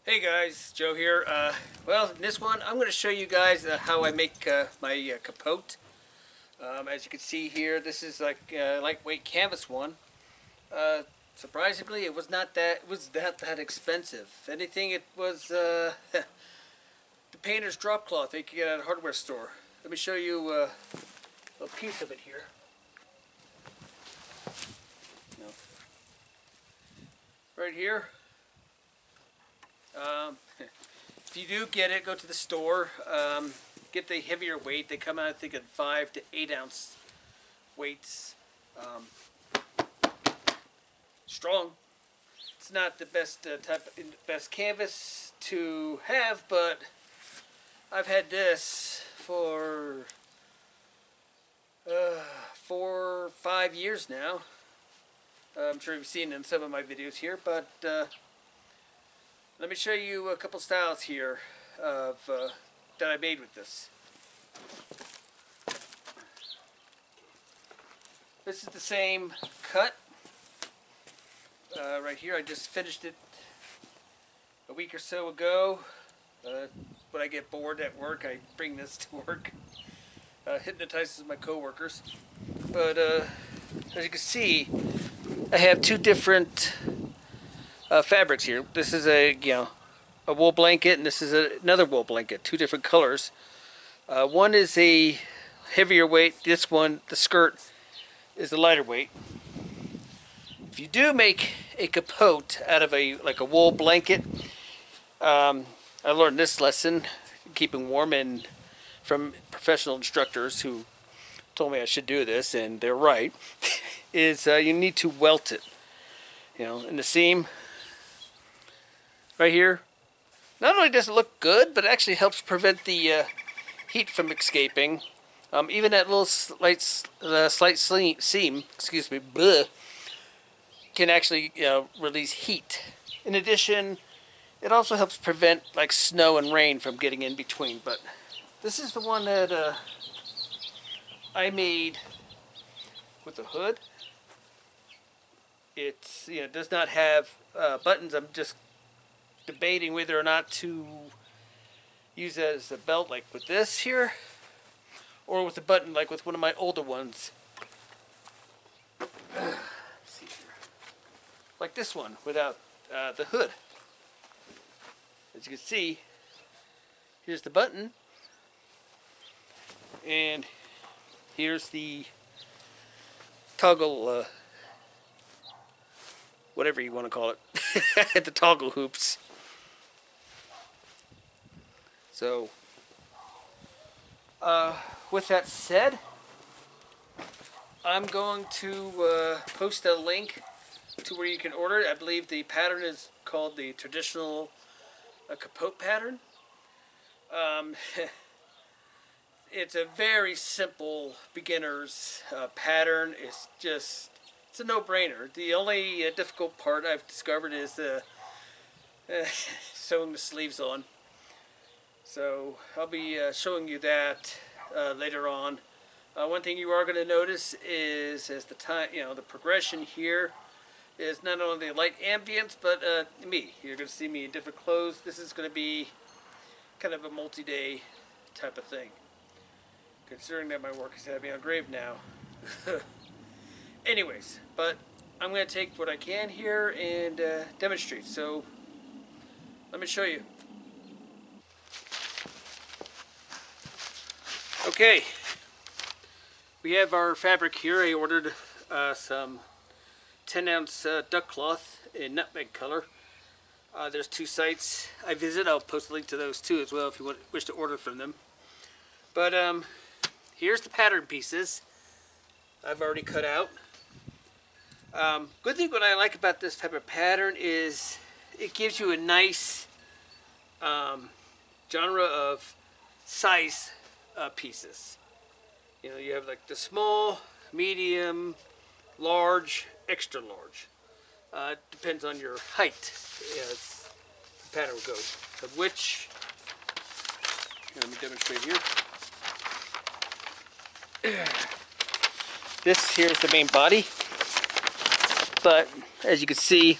Hey guys, Joe here. Well, in this one, I'm going to show you guys how I make my capote. As you can see here, this is like a lightweight canvas one. Surprisingly, it was that expensive. If anything, it was the painter's drop cloth that you can get at a hardware store. Let me show you a piece of it here. You know, right here. If you do get it, go to the store. Get the heavier weight. They come out, I think, in 5 to 8 ounce weights. Strong. It's not the best best canvas to have, but I've had this for 4 or 5 years now. I'm sure you've seen it in some of my videos here, but let me show you a couple styles here of that I made with this. This is the same cut right here. I just finished it a week or so ago. When I get bored at work, I bring this to work. Hypnotizes my coworkers. But as you can see, I have two different fabrics here. This is a wool blanket, and this is another wool blanket. Two different colors. One is a heavier weight. This one, the skirt, is a lighter weight. If you do make a capote out of a wool blanket, I learned this lesson, keeping warm, and from professional instructors who told me I should do this, and they're right. Is you need to welt it. In the seam right here. Not only does it look good, but it actually helps prevent the heat from escaping. Even that little slight seam, excuse me, can actually release heat. In addition, it also helps prevent snow and rain from getting in between. But this is the one that I made with the hood. It's does not have buttons. I'm just debating whether or not to use it as a belt like with this here, or with a button like with one of my older ones. Let's see here. Like this one without the hood. As you can see, here's the button, and here's the toggle, whatever you want to call it, the toggle hoops. So, with that said, I'm going to post a link to where you can order it. I believe the pattern is called the traditional capote pattern. It's a very simple beginner's pattern. It's a no-brainer. The only difficult part I've discovered is sewing the sleeves on. So I'll be showing you that later on. One thing you are going to notice is as the time, the progression here is not only the light ambience, but me. You're going to see me in different clothes. This is going to be kind of a multi-day type of thing, considering that my work is having a grave now. Anyways, but I'm going to take what I can here and demonstrate. So let me show you. Okay, we have our fabric here. I ordered some 10-ounce duck cloth in nutmeg color. There's two sites I visit. I'll post a link to those too as well if you wish to order from them. But here's the pattern pieces I've already cut out. Good thing what I like about this type of pattern is it gives you a nice genre of size pieces. You have like the small, medium, large, extra large. Depends on your height as the pattern goes. Of which, let me demonstrate here. This here is the main body, but as you can see,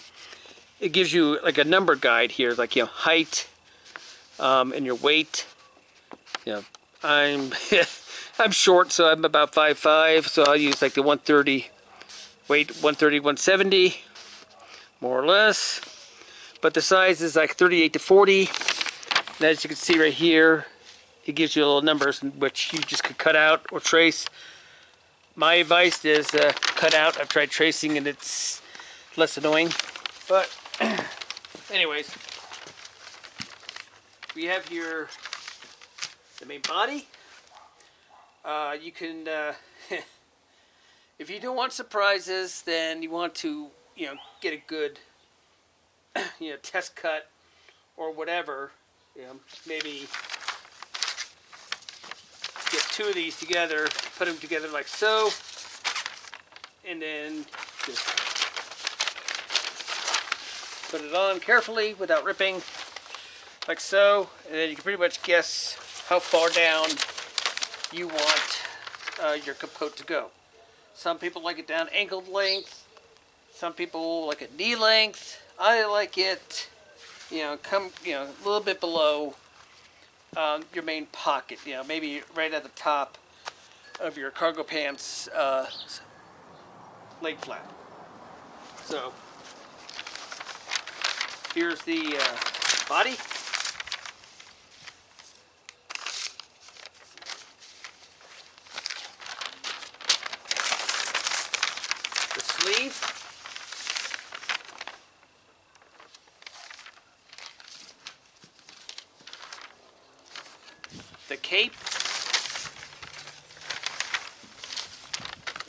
it gives you like a number guide here, like, you know, height, and your weight. You know, I'm I'm short, so I'm about 5'5", so I'll use like the 130 weight, 130, 170, more or less. But the size is like 38 to 40. And as you can see right here, it gives you little numbers which you just could cut out or trace. My advice is cut out. I've tried tracing and it's less annoying. But anyways, we have here the main body. You can, if you don't want surprises, then you want to, you know, get a good, you know, test cut or whatever. You know, maybe get two of these together, put them together like so, and then just put it on carefully without ripping, like so, and then you can pretty much guess how far down you want your capote to go. Some people like it down ankle length, some people like it knee length. I like it, you know, a little bit below your main pocket, you know, maybe right at the top of your cargo pants leg flap. So here's the body. The sleeve. The cape.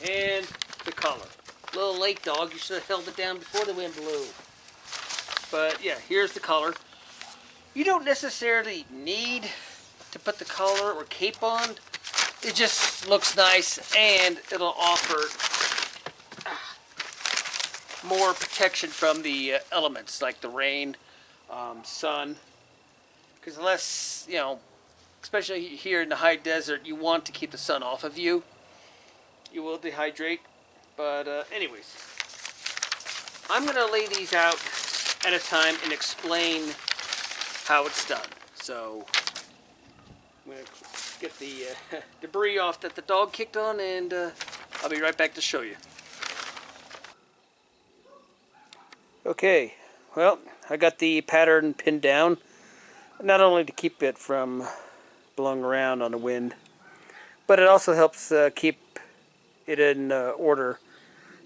And the collar. Little late dog, you should have held it down before the wind blew. But yeah, here's the collar. You don't necessarily need to put the collar or cape on. It just looks nice and it'll offer more protection from the elements like the rain, sun. Because unless, you know, especially here in the high desert, you want to keep the sun off of you. You will dehydrate. But anyways, I'm going to lay these out at a time and explain how it's done. So I'm going to get the debris off that the dog kicked on, and I'll be right back to show you. Okay, well, I got the pattern pinned down, not only to keep it from blowing around on the wind, but it also helps keep it in order.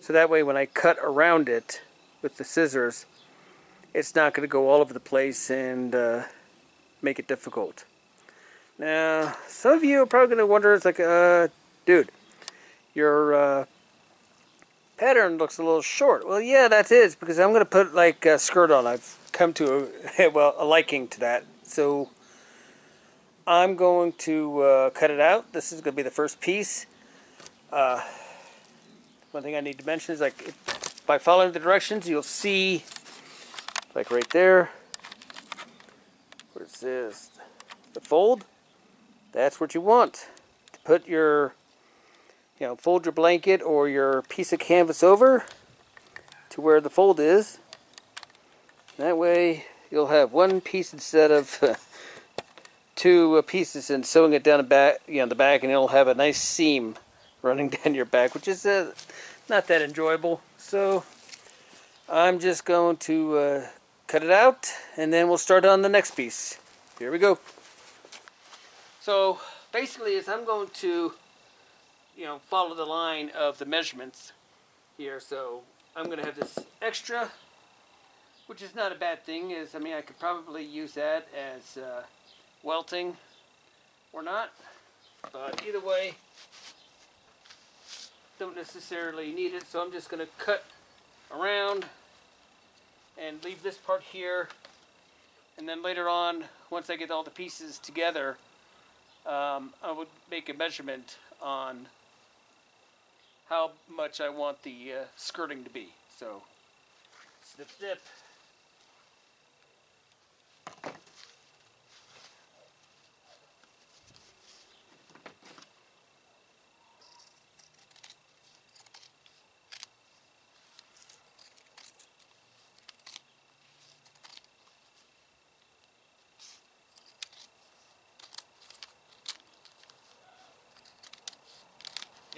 So that way when I cut around it with the scissors, it's not going to go all over the place and make it difficult. Now, some of you are probably going to wonder, it's like, dude, your pattern looks a little short. Well, yeah, that is, because I'm going to put like a skirt on. I've come to a liking to that. So I'm going to cut it out. This is going to be the first piece. One thing I need to mention is, like, by following the directions, you'll see, like right there, where it says the fold. That's what you want to put your, you know, fold your blanket or your piece of canvas over to where the fold is. That way you'll have one piece instead of two pieces, and sewing it down the back, you know, the back, and it'll have a nice seam running down your back, which is not that enjoyable. So I'm just going to cut it out, and then we'll start on the next piece. Here we go. So basically, is I'm going to, you know, follow the line of the measurements here. So I'm going to have this extra, which is not a bad thing. I mean, I could probably use that as welting or not, but either way, don't necessarily need it. So I'm just going to cut around and leave this part here, and then later on, once I get all the pieces together, I would make a measurement on how much I want the skirting to be. So snip snip.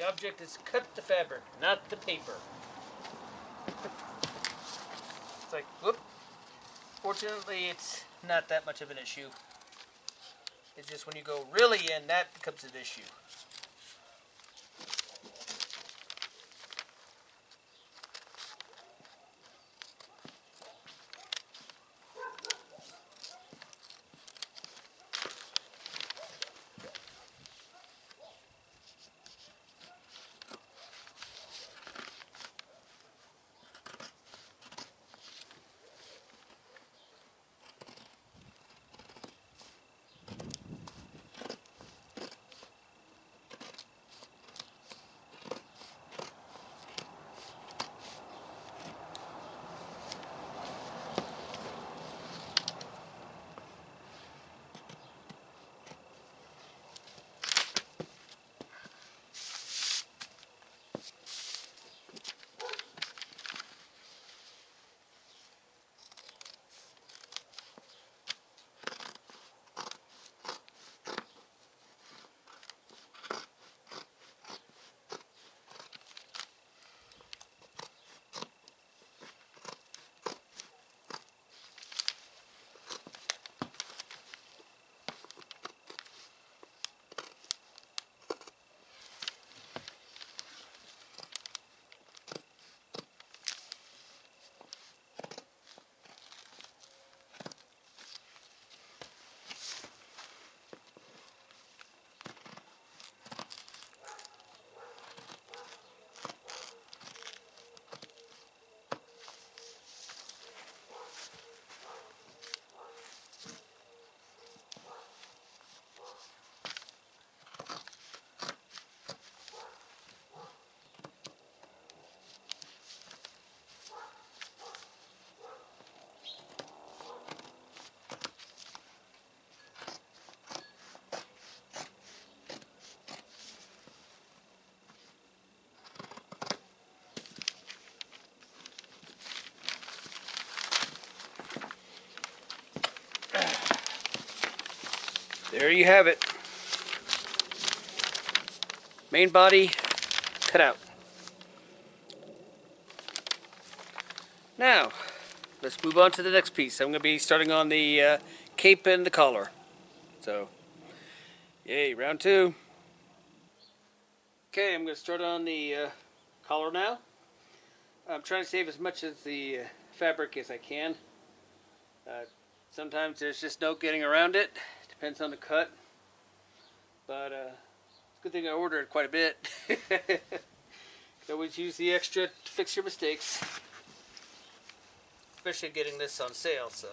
The object is cut the fabric, not the paper. It's like, whoop. Fortunately, it's not that much of an issue. It's just when you go really in, that becomes an issue. There you have it. Main body cut out. Now, let's move on to the next piece. I'm going to be starting on the cape and the collar. So, yay, round 2. Okay, I'm going to start on the collar now. I'm trying to save as much of the fabric as I can. Sometimes there's just no getting around it. Depends on the cut. But it's a good thing I ordered quite a bit. You can always use the extra to fix your mistakes. Especially getting this on sale, so.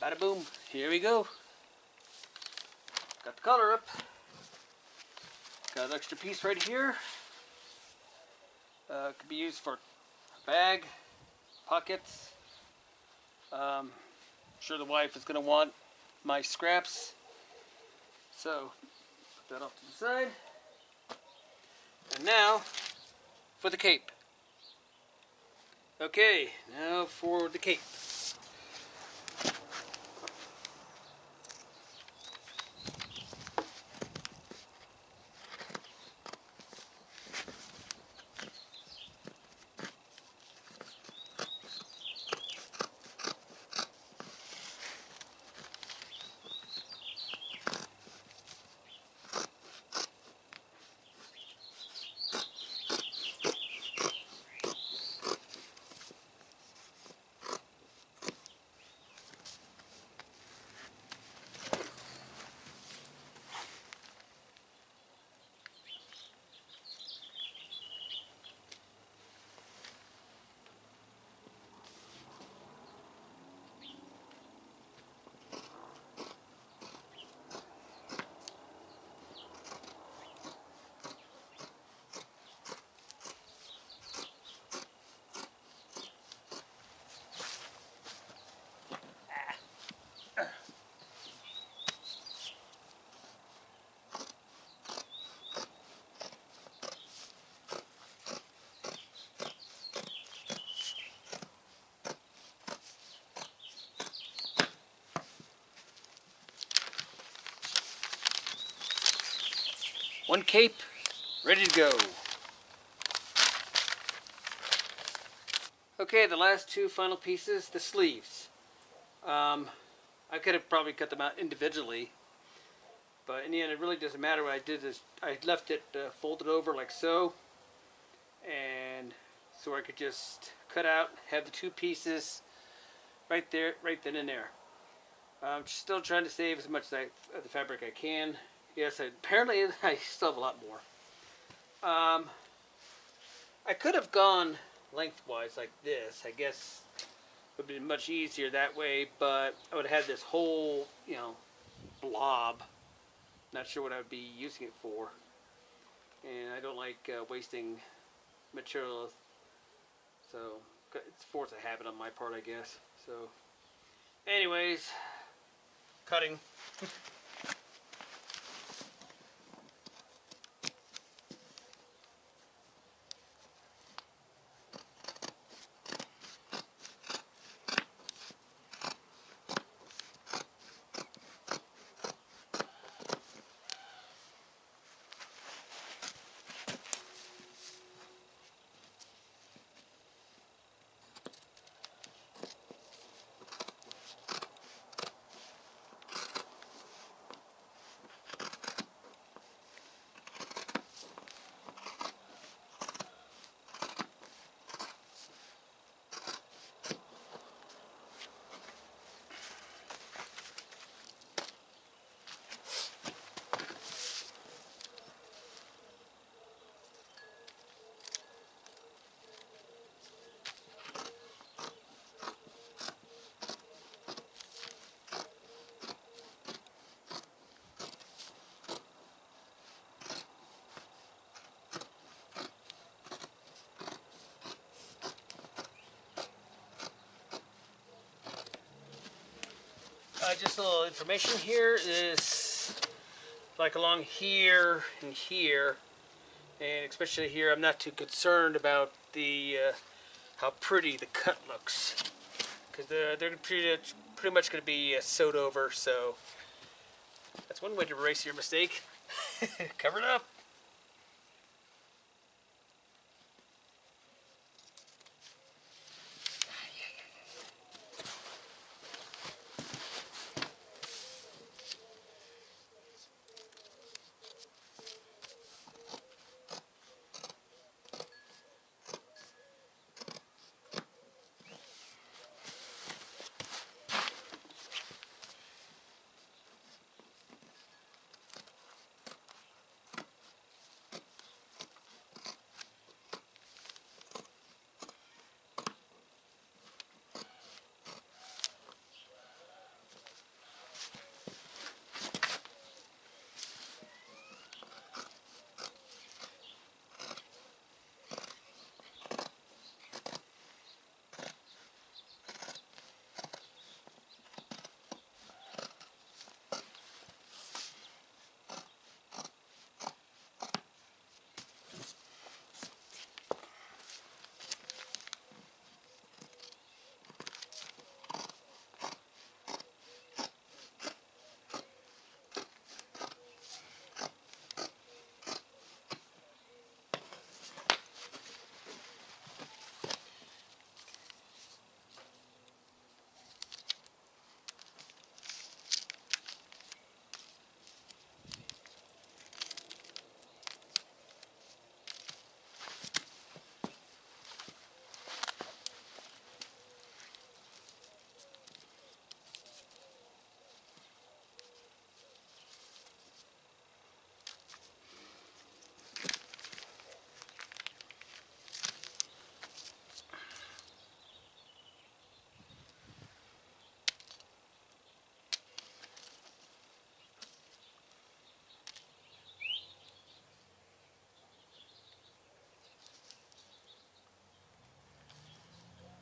Bada boom, here we go. Got the collar up. Got an extra piece right here. Could be used for a bag, pockets. Sure the wife is going to want my scraps. So, put that off to the side. And now, for the cape. Okay, now for the cape. One cape, ready to go. Okay, the last two final pieces, the sleeves. I could have probably cut them out individually, but in the end it really doesn't matter. What I did is I left it folded over like so, and so I could just cut out, have the two pieces right there, right then and there. I'm still trying to save as much of the fabric I can. Yes, apparently I still have a lot more. I could have gone lengthwise like this. I guess it would have been much easier that way, but I would have had this whole, blob. Not sure what I would be using it for. And I don't like wasting material, so it's force of habit on my part, I guess. So, anyways, cutting. Just a little information here is like along here and here, and especially here, I'm not too concerned about the how pretty the cut looks, because they're pretty much going to be sewed over. So that's one way to erase your mistake. Cover it up.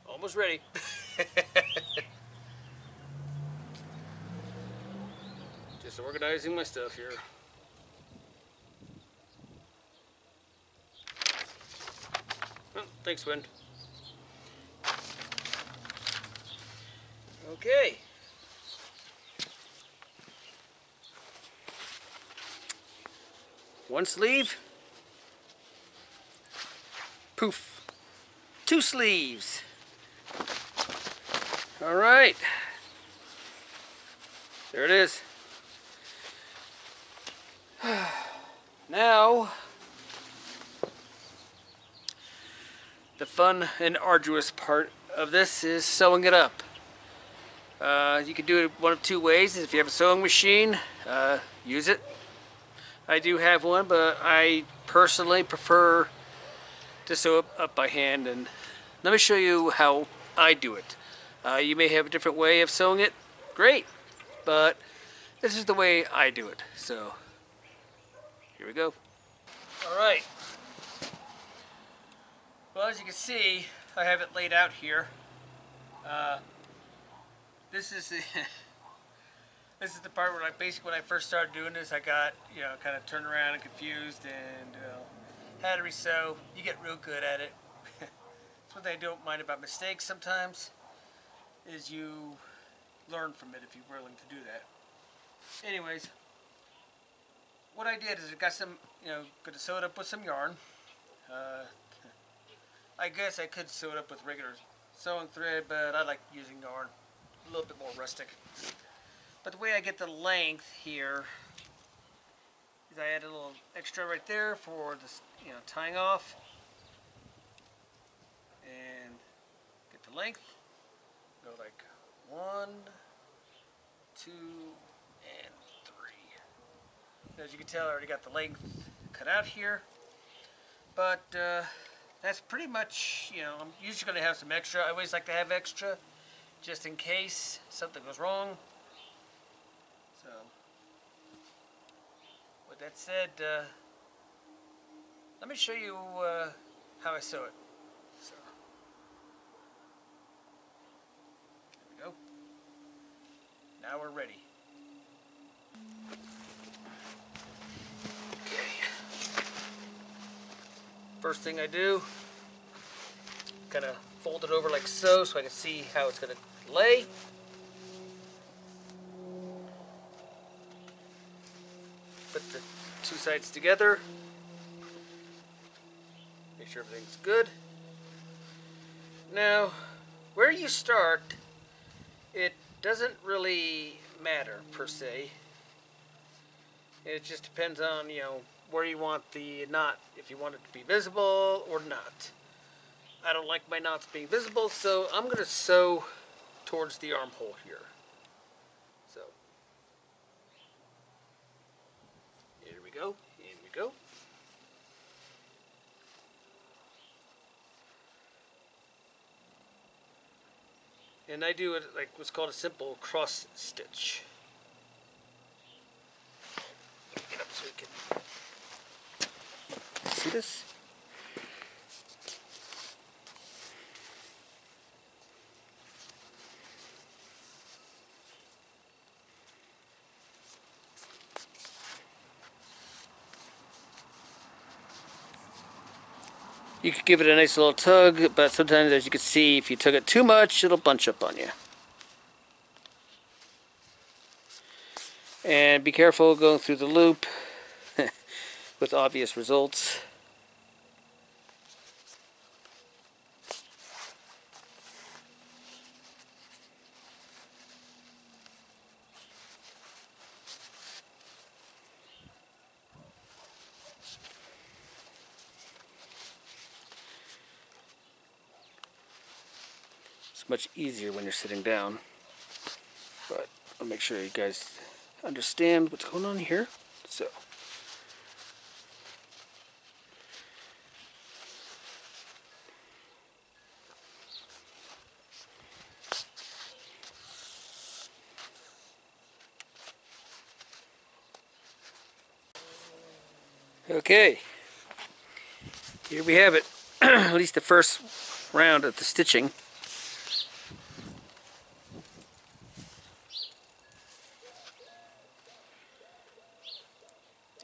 Almost ready. Just organizing my stuff here. Oh, thanks, Wind. Okay. One sleeve. Poof. Two sleeves. All right. There it is. Now, the fun and arduous part of this is sewing it up. You can do it one of two ways. If you have a sewing machine, use it. I do have one, but I personally prefer to sew it up by hand. And let me show you how I do it. You may have a different way of sewing it. Great, but this is the way I do it. So here we go. All right. Well, as you can see, I have it laid out here. This is the this is the part where, like, basically when I first started doing this, I got, kind of turned around and confused, and had to resew. You get real good at it. That's what I don't mind about mistakes sometimes, is you learn from it if you're willing to do that. Anyways, what I did is I got some, going to sew it up with some yarn. I guess I could sew it up with regular sewing thread, but I like using yarn. A little bit more rustic. But the way I get the length here is I add a little extra right there for this, tying off. And get the length. Go like 1, 2, and 3. As you can tell, I already got the length cut out here. But that's pretty much, I'm usually going to have some extra. I always like to have extra, just in case something goes wrong. So, with that said, let me show you how I sew it. So, there we go. Now we're ready. First thing I do, kind of fold it over like so I can see how it's going to lay. Put the two sides together. Make sure everything's good. Now, where you start, it doesn't really matter per se. It just depends on, where you want the knot, if you want it to be visible or not. I don't like my knots being visible, so I'm going to sew towards the armhole here. So, here we go, in we go. And I do it like what's called a simple cross stitch. Let me get up so we can see this. You could give it a nice little tug, but sometimes, as you can see, if you tug it too much, it'll bunch up on you. And be careful going through the loop with obvious results. It's much easier when you're sitting down, but I'll make sure you guys understand what's going on here. So, okay, here we have it. At least the first round of the stitching.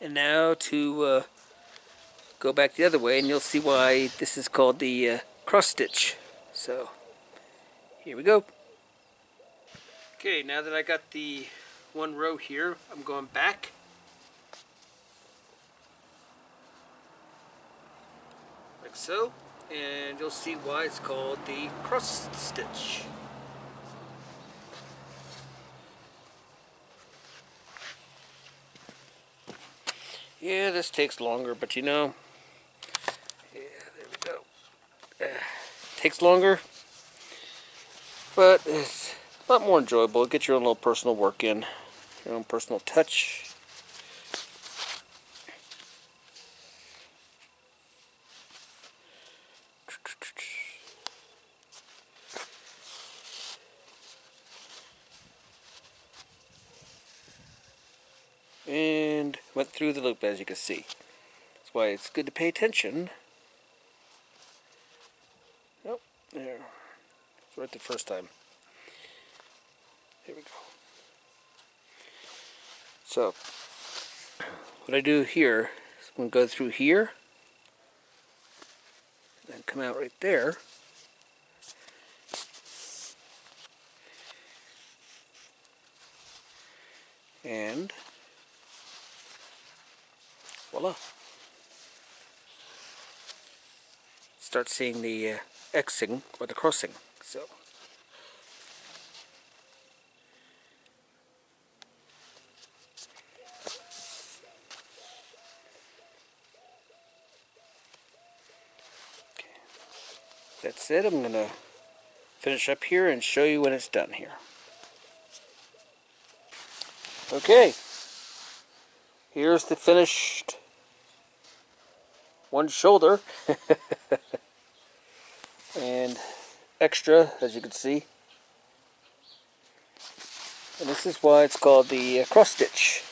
And now to go back the other way, and you'll see why this is called the cross stitch. So, here we go. Okay, now that I got the one row here, I'm going back. like so, and you'll see why it's called the cross stitch. Yeah, this takes longer, but you know, yeah, there we go. Takes longer, but it's a lot more enjoyable. Get your own little personal work in, your own personal touch. And went through the loop, as you can see. That's why it's good to pay attention. Oh, there. It's right the first time. Here we go. So, what I do here is I'm going to go through here, and come out right there. And voila. Start seeing the Xing or the crossing. So that's it. I'm gonna finish up here and show you when it's done here. Okay, here's the finished one shoulder and extra, as you can see. And this is why it's called the cross stitch.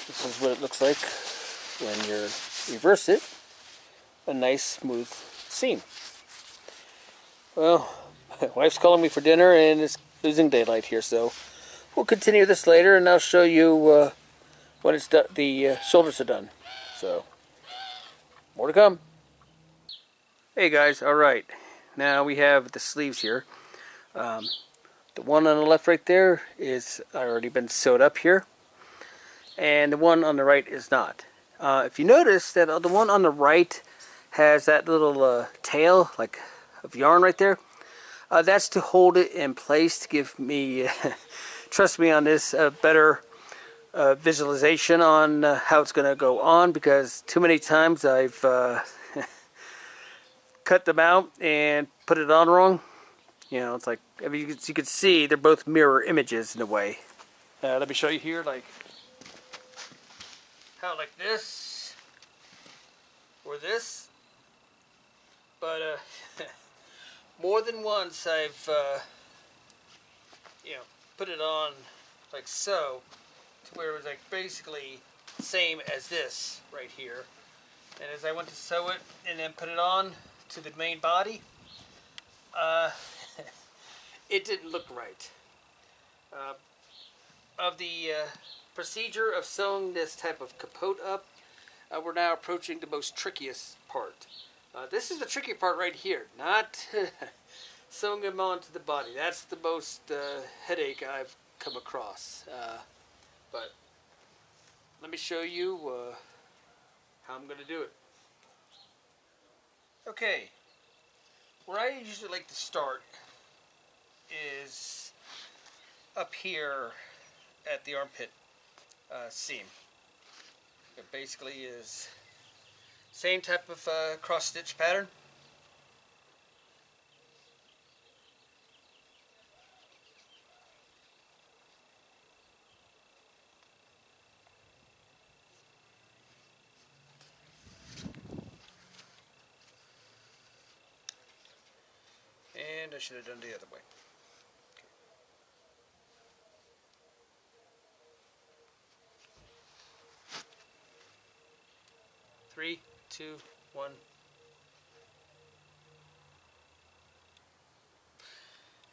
This is what it looks like when you reverse it. A nice smooth seam. Well, my wife's calling me for dinner and it's losing daylight here, so we'll continue this later and I'll show you when it's done. The shoulders are done. So more to come. Hey guys, alright, now we have the sleeves here. The one on the left right there is already been sewed up here, and the one on the right is not. If you notice that the one on the right has that little tail like of yarn right there, that's to hold it in place to give me, trust me on this, a better visualization on how it's going to go on, because too many times I've cut them out and put it on wrong. You know, it's like, I mean, you can see they're both mirror images in a way. Let me show you here, like how like this or this. But more than once I've you know, put it on like so, to where it was like basically same as this right here. And as I went to sew it and then put it on to the main body, it didn't look right. Of the procedure of sewing this type of capote up, we're now approaching the most trickiest part. This is the tricky part right here, not sewing them onto the body. That's the most headache I've come across. But let me show you how I'm going to do it. Okay, where I usually like to start is up here at the armpit seam. It basically is same type of cross stitch pattern. And I should have done the other way. 3, 2, 1.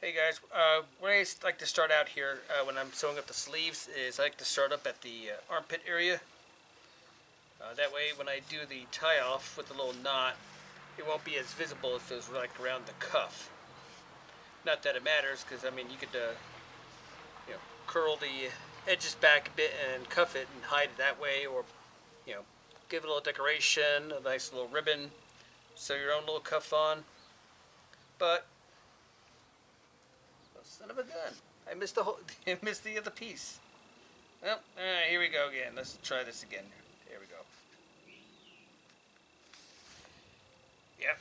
Hey guys, where I like to start out here when I'm sewing up the sleeves is I like to start up at the armpit area. That way when I do the tie off with the little knot, it won't be as visible if it was like around the cuff. Not that it matters, because I mean you could you know, curl the edges back a bit and cuff it and hide it that way, or you know, give it a little decoration, a nice little ribbon, sew your own little cuff on. But oh, son of a gun, I missed the whole, I missed the other piece. Well, all right, here we go again. Let's try this again. Here we go. Yep.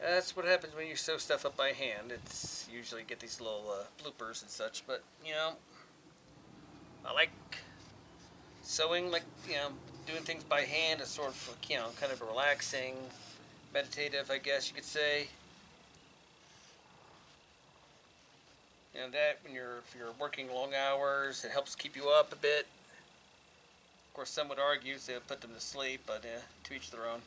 That's what happens when you sew stuff up by hand. It's usually get these little bloopers and such. But you know, I like sewing, like doing things by hand. Is sort of kind of relaxing, meditative, I guess you could say. You know that when if you're working long hours, it helps keep you up a bit. Of course, some would argue they'll put them to sleep, but to each their own.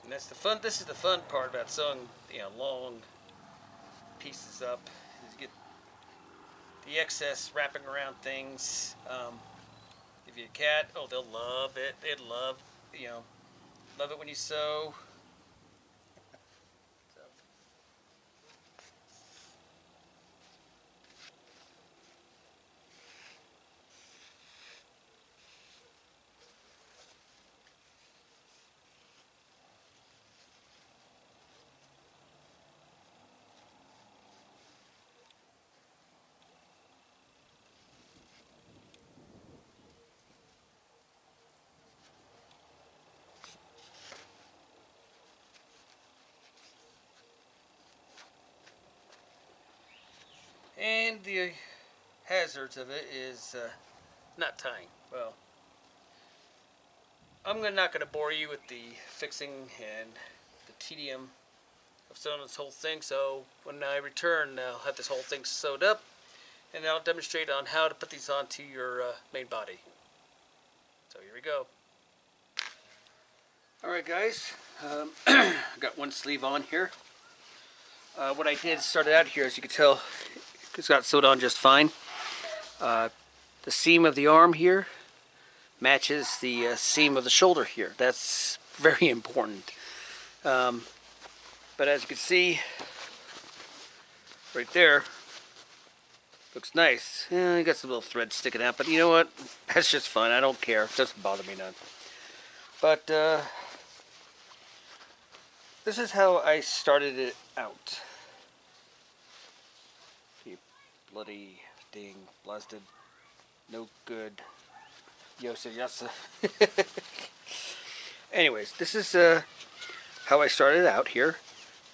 And that's the fun. This is the fun part about sewing, long pieces up. Is you get the excess wrapping around things. If you're a cat, oh, they'll love it. They'd love it when you sew. So. And the hazards of it is not tying. Well, I'm not going to bore you with the fixing and the tedium of sewing this whole thing. So when I return, I'll have this whole thing sewed up, and I'll demonstrate on how to put these onto your main body. So here we go. Alright guys, I got one sleeve on here. What I did started out here, as you can tell, it's got sewed on just fine. The seam of the arm here matches the seam of the shoulder here. That's very important. But as you can see, right there, looks nice. You got some little threads sticking out, but you know what? That's just fun. I don't care. It doesn't bother me none. But this is how I started it out. You bloody ding, blasted, no good. Yosa yasa. Anyways, this is how I started out here.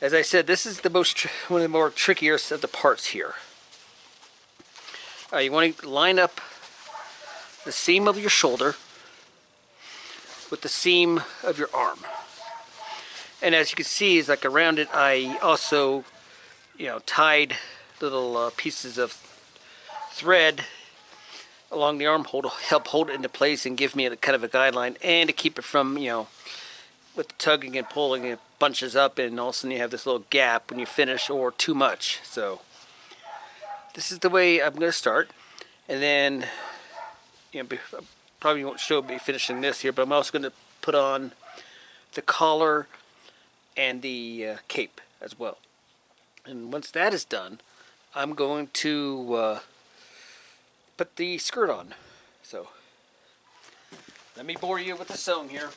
As I said, this is the one of the more trickiest of the parts here. You want to line up the seam of your shoulder with the seam of your arm. And as you can see, it's like around it, I also, tied little pieces of thread along the armhole to help hold it into place and give me a kind of a guideline, and to keep it from, with the tugging and pulling, it bunches up, and all of a sudden you have this little gap when you finish, or too much. So this is the way I'm going to start, and then probably won't show me finishing this here, but I'm also going to put on the collar and the cape as well. And once that is done, I'm going to put the skirt on. So let me bore you with the sewing here.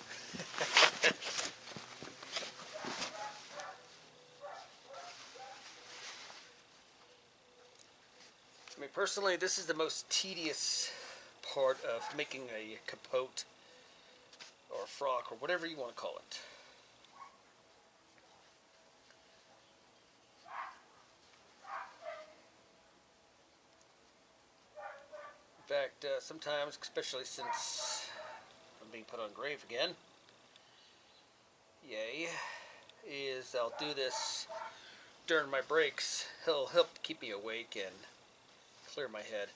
I mean, personally, this is the most tedious part of making a capote or a frock or whatever you want to call it. In fact, sometimes, especially since I'm being put on grave again, yay, is I'll do this during my breaks. It'll help keep me awake and clear my head.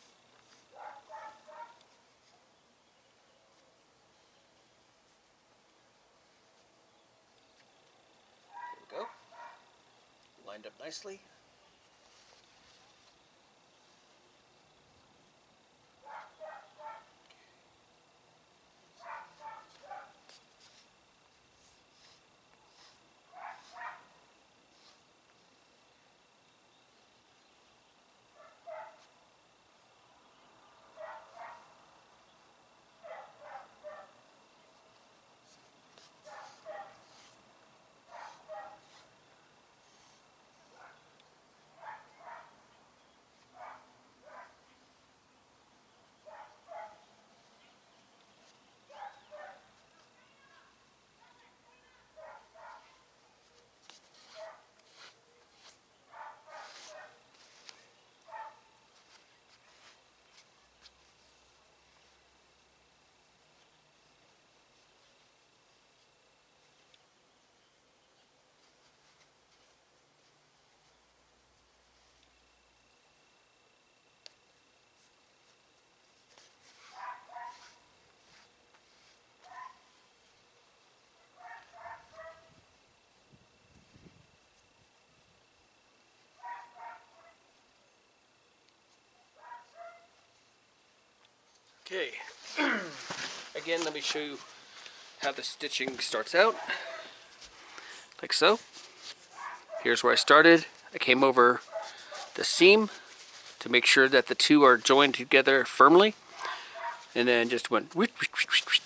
There we go. Lined up nicely. Okay, again, let me show you how the stitching starts out, like so. Here's where I started. I came over the seam to make sure that the two are joined together firmly, and then just went whoosh, whoosh, whoosh, whoosh.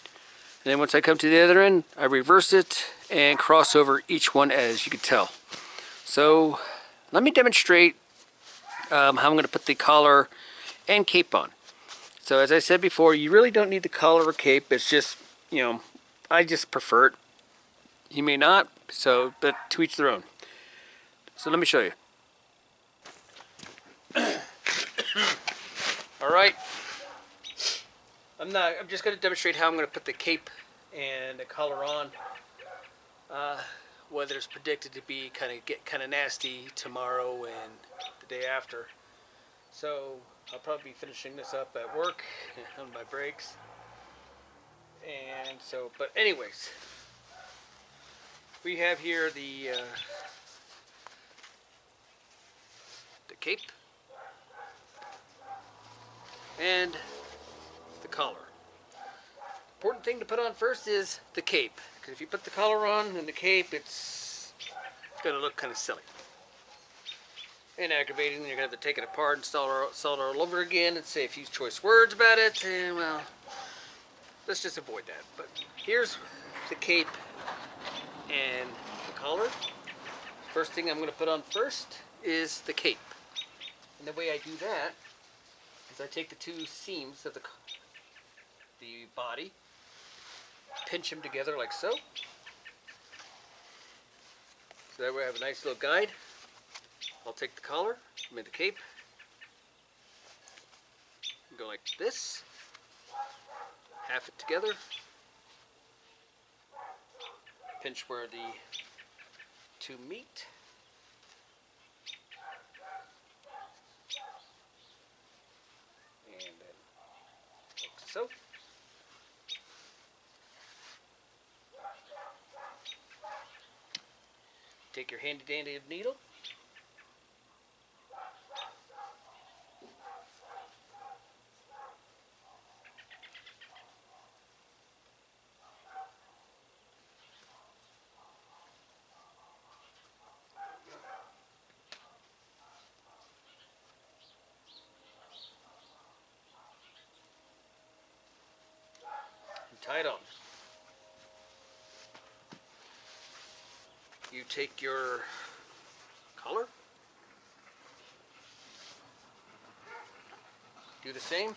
And then once I come to the other end, I reverse it and cross over each one, as you can tell. So let me demonstrate how I'm going to put the collar and cape on. So as I said before, you really don't need the collar or cape. It's just, you know, I just prefer it. You may not, so, but to each their own. So let me show you. Alright, I'm just going to demonstrate how I'm going to put the cape and the collar on. Weather is predicted to be get kind of nasty tomorrow and the day after. So I'll probably be finishing this up at work on my breaks. And so, but anyways, we have here the cape and the collar. Important thing to put on first is the cape, because if you put the collar on and the cape, it's going to look kind of silly and aggravating. You're going to have to take it apart and install it all over again and say a few choice words about it, and well, let's just avoid that. But here's the cape and the collar. First thing I'm going to put on first is the cape. And the way I do that is I take the two seams of the body, pinch them together like so. So that way I have a nice little guide. I'll take the collar, the cape, go like this, half it together, pinch where the two meet, and then like so. Take your handy dandy needle, and tie it on. You take your collar, do the same,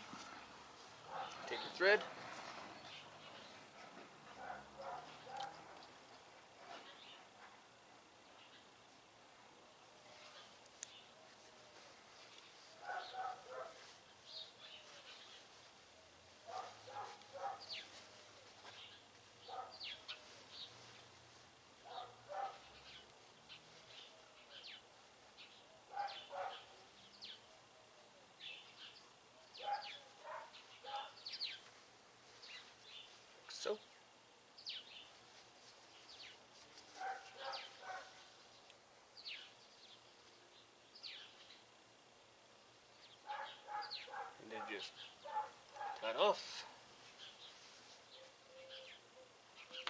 take your thread, so. And then just tie it off.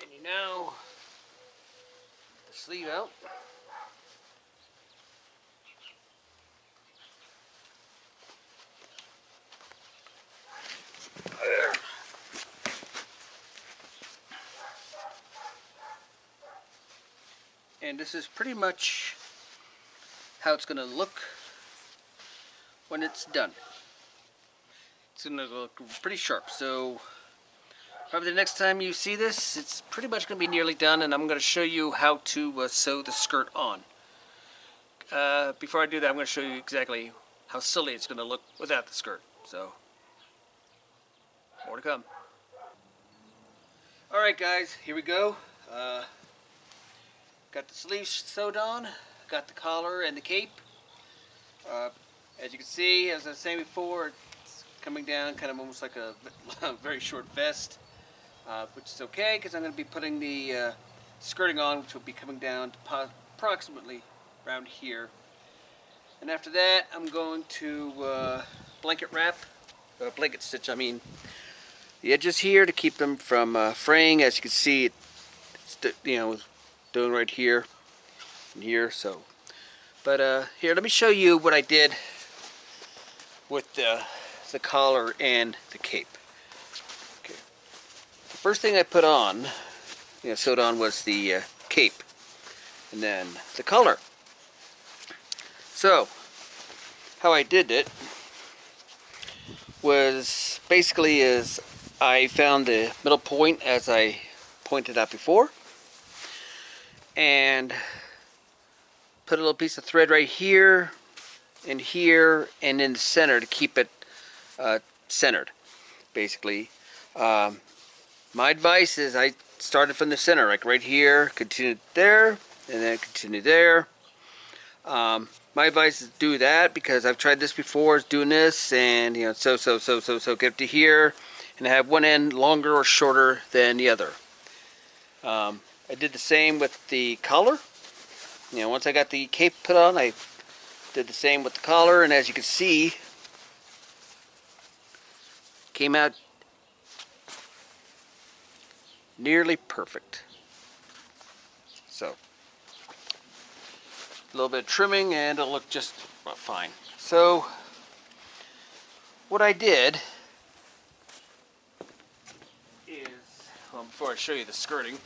And you now the sleeve out. And this is pretty much how it's going to look when it's done. It's going to look pretty sharp. So probably the next time you see this, it's pretty much going to be nearly done, and I'm going to show you how to sew the skirt on. Before I do that, I'm going to show you exactly how silly it's going to look without the skirt. So, more to come. Alright guys, here we go. Got the sleeves sewed on, got the collar and the cape. As you can see, as I was saying before, it's coming down kind of almost like a very short vest, which is okay because I'm going to be putting the skirting on, which will be coming down to approximately around here. And after that, I'm going to blanket stitch, the edges here to keep them from fraying. As you can see, it's doing right here and here. So, but here, let me show you what I did with the collar and the cape. Okay. The first thing I put on, sewed on, was the cape, and then the collar. So, how I did it was basically I found the middle point, as I pointed out before, and put a little piece of thread right here and here and in the center to keep it centered, basically. My advice is I started from the center, like right here, continued there, and then continue there. My advice is do that, because I've tried this before, is doing this, and so get to here, and have one end longer or shorter than the other. I did the same with the collar. Once I got the cape put on, I did the same with the collar, and as you can see, came out nearly perfect. So, a little bit of trimming and it'll look just fine. So, what I did is, before I show you the skirting,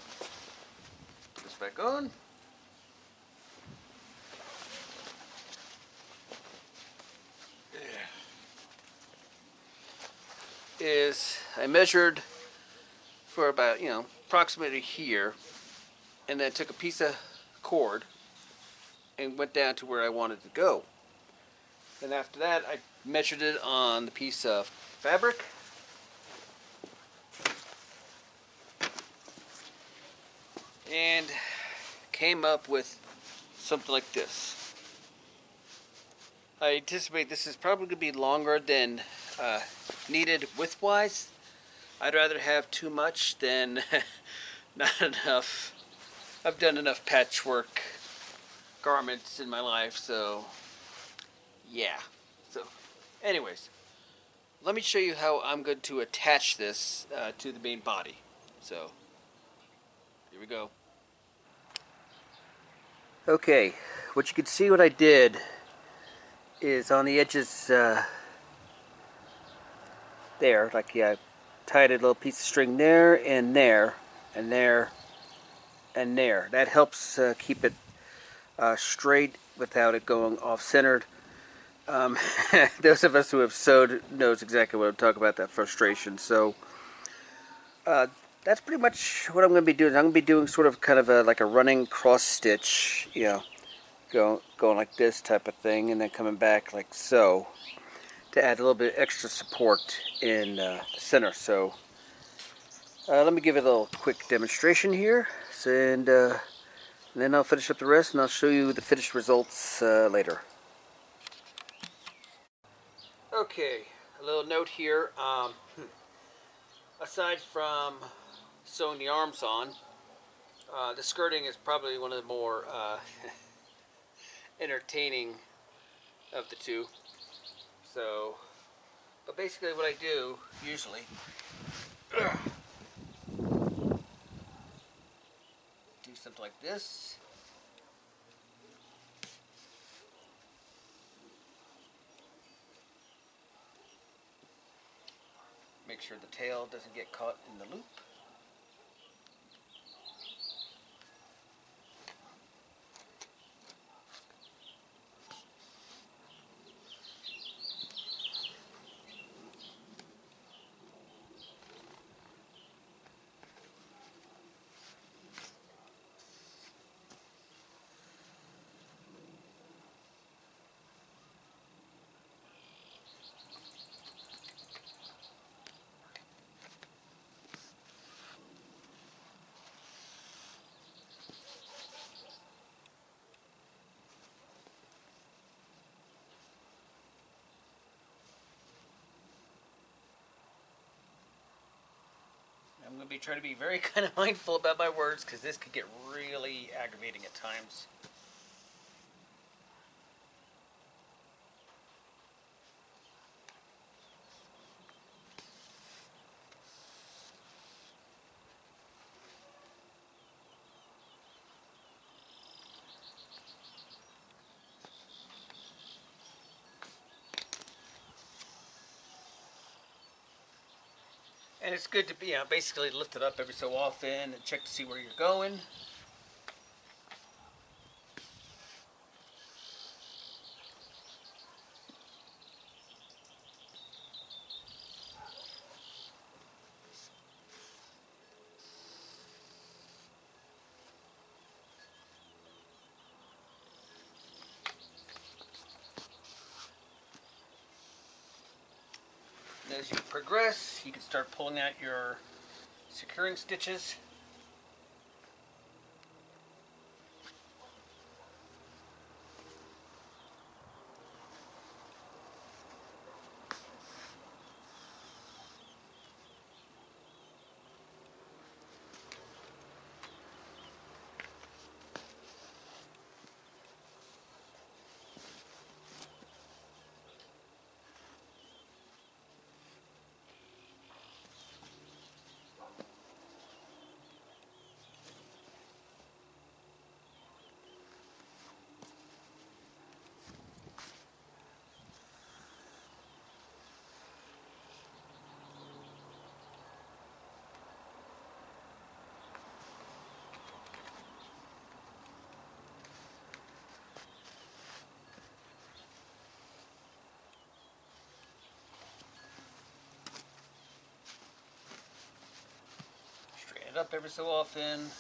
put this back on. Is I measured for about, approximately here, and then took a piece of cord and went down to where I wanted to go. And after that, I measured it on the piece of fabric, and came up with something like this. I anticipate this is probably going to be longer than needed width-wise. I'd rather have too much than not enough. I've done enough patchwork garments in my life, so yeah. So anyways, let me show you how I'm going to attach this to the main body. So here we go. Okay, what you can see what I did is on the edges there, like, yeah, I tied a little piece of string there and there and there and there. That helps keep it straight without it going off-centered. Those of us who have sewed knows exactly what I'm talking about, that frustration. So that's pretty much what I'm going to be doing. I'm going to be doing sort of kind of like a running cross stitch, going like this type of thing, and then coming back like so, to add a little bit extra support in the center. So let me give it a little quick demonstration here, and then I'll finish up the rest, and I'll show you the finished results later. Okay, a little note here. Aside from sewing the arms on, the skirting is probably one of the more entertaining of the two. So, but basically what I do usually, do something like this. Make sure the tail doesn't get caught in the loop. I'm going to be trying to be very kind of mindful about my words, because this could get really aggravating at times. And it's good to be, basically lift it up every so often and check to see where you're going. And as you progress, you can start pulling out your securing stitches. Straighten it up every so often.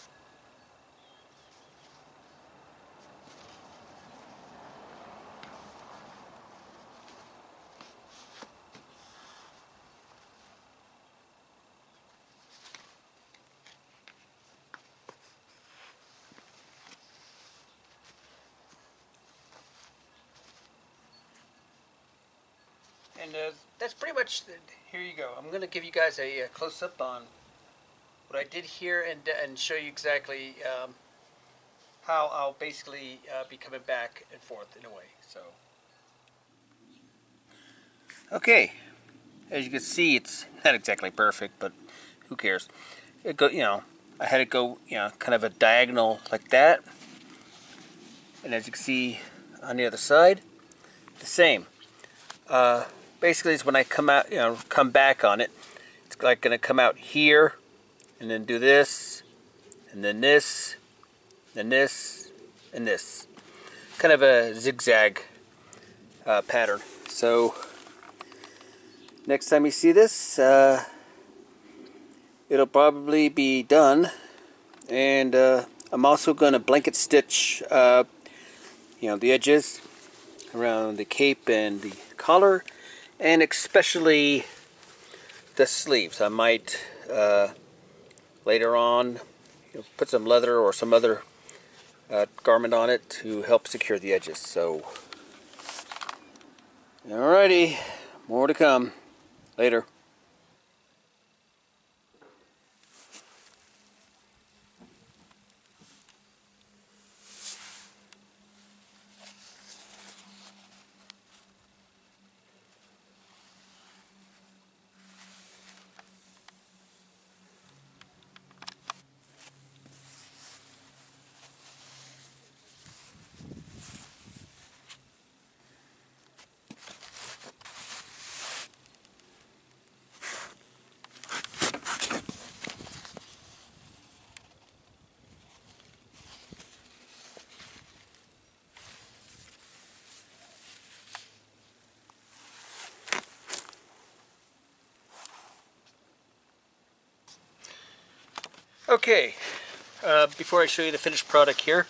And that's pretty much, here you go. I'm going to give you guys a close-up on what I did here and show you exactly how I'll basically be coming back and forth in a way. So, okay, as you can see, it's not exactly perfect, but who cares? It go, I had it go, kind of a diagonal like that, and as you can see on the other side, the same. Basically, it's when I come out, come back on it, it's like going to come out here, and then do this, and then this, and this, and this. Kind of a zigzag pattern. So next time you see this, it'll probably be done. And I'm also going to blanket stitch, the edges around the cape and the collar, and especially the sleeves. I might later on put some leather or some other garment on it to help secure the edges. So, alrighty, more to come later. Okay, before I show you the finished product here,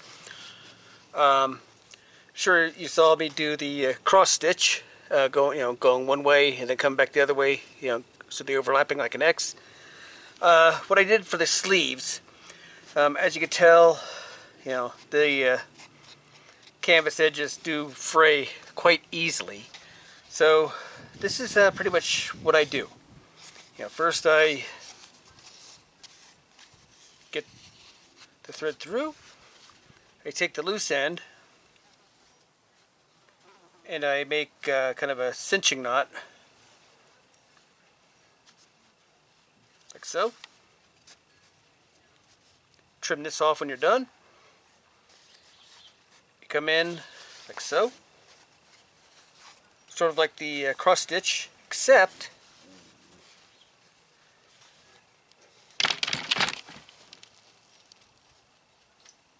sure you saw me do the cross stitch, going one way and then come back the other way, so they're overlapping like an X. What I did for the sleeves, as you can tell, the canvas edges do fray quite easily. So this is pretty much what I do. First I get the thread through, I take the loose end, and I make kind of a cinching knot, like so. Trim this off when you're done. You come in like so, sort of like the cross stitch, except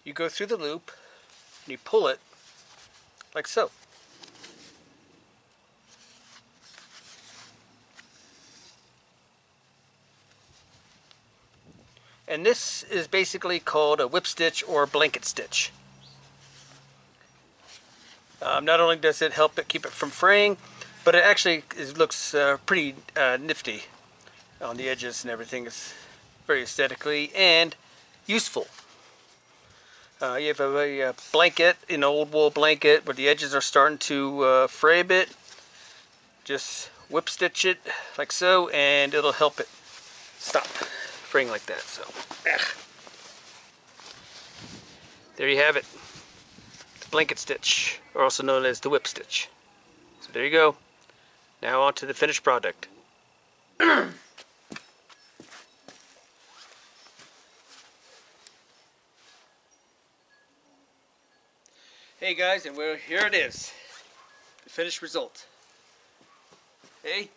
you go through the loop and you pull it like so. And this is basically called a whip stitch or blanket stitch. Not only does it help it keep it from fraying, but it actually looks pretty nifty on the edges and everything. It's very aesthetically and useful. You have a blanket, an old wool blanket, where the edges are starting to fray a bit. Just whip stitch it like so, and it'll help it stop fraying like that. So, there you have it. The blanket stitch, or also known as the whip stitch. So there you go. Now on to the finished product. Hey guys, and well, here it is. The finished result. Hey.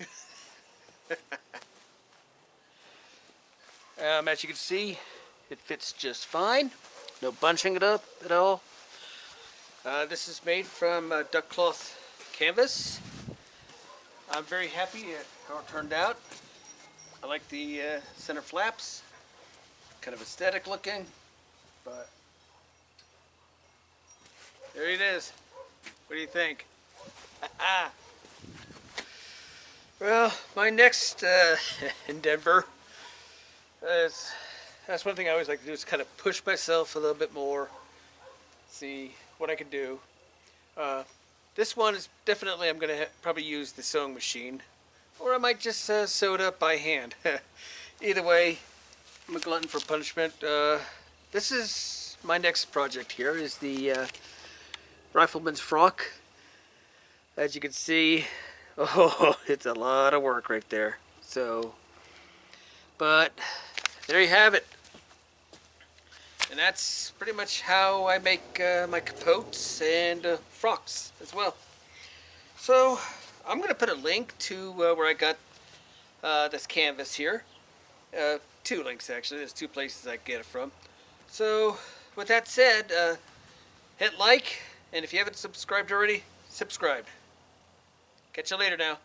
As you can see, it fits just fine. No bunching it up at all. This is made from duck cloth canvas. I'm very happy at how it turned out. I like the center flaps. Kind of aesthetic looking, but there it is. What do you think? Well, my next endeavor is, that's one thing I always like to do, is kind of push myself a little bit more, see what I can do. This one is definitely, I'm going to probably use the sewing machine, or I might just sew it up by hand. Either way, I'm a glutton for punishment. This is my next project here, is the Rifleman's Frock. As you can see, oh, it's a lot of work right there. So, but there you have it. And that's pretty much how I make my capotes and frocks as well. So, I'm going to put a link to where I got this canvas here. Two links actually, there's two places I get it from. So, with that said, hit like, and if you haven't subscribed already, subscribe. Catch you later now.